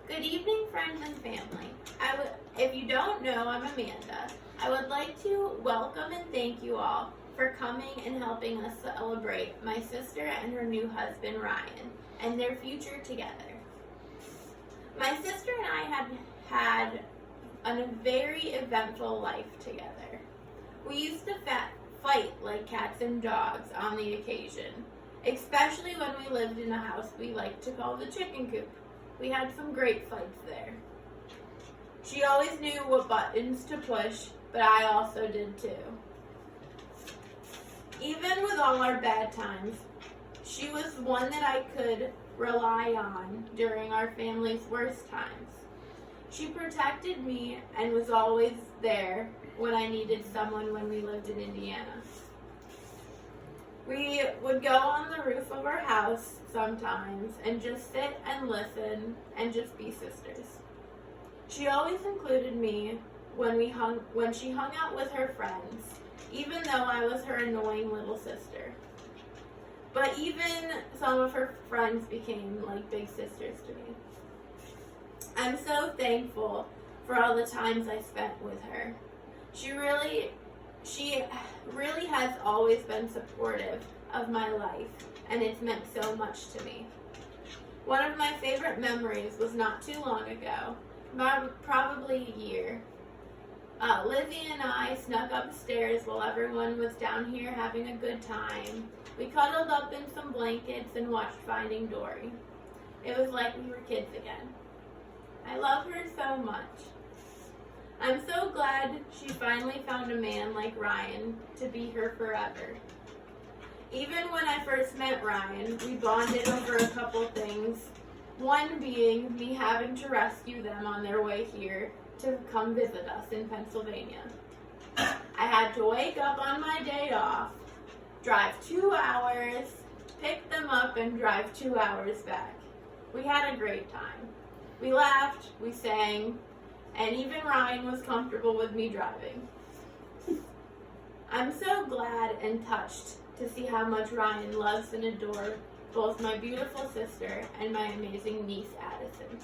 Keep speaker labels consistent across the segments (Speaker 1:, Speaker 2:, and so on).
Speaker 1: Good evening, friends and family. If you don't know, I'm Amanda. I would like to welcome and thank you all for coming and helping us celebrate my sister and her new husband, Ryan, and their future together. My sister and I had a very eventful life together. We used to fight like cats and dogs on the occasion, especially when we lived in a house we liked to call the chicken coop. We had some great fights there. She always knew what buttons to push, but I also did too. Even with all our bad times, she was one that I could rely on during our family's worst times. She protected me and was always there when I needed someone when we lived in Indiana. We would go on the roof of our house sometimes and just sit and listen and just be sisters. She always included me when she hung out with her friends, even though I was her annoying little sister. But even some of her friends became like big sisters to me. I'm so thankful for all the times I spent with her. She really has always been supportive of my life, and it's meant so much to me. One of my favorite memories was not too long ago, probably a year. Lizzie and I snuck upstairs while everyone was down here having a good time. We cuddled up in some blankets and watched Finding Dory. It was like we were kids again. I love her so much. I'm so glad she finally found a man like Ryan to be her forever. Even when I first met Ryan, we bonded over a couple things. One being me having to rescue them on their way here to come visit us in Pennsylvania. I had to wake up on my day off, drive 2 hours, pick them up, and drive 2 hours back. We had a great time. We laughed, we sang, and even Ryan was comfortable with me driving. I'm so glad and touched to see how much Ryan loves and adores both my beautiful sister and my amazing niece, Addison.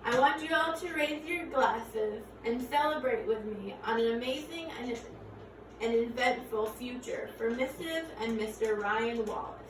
Speaker 1: I want you all to raise your glasses and celebrate with me on an amazing and eventful future for Mrs. and Mr. Ryan Wallace.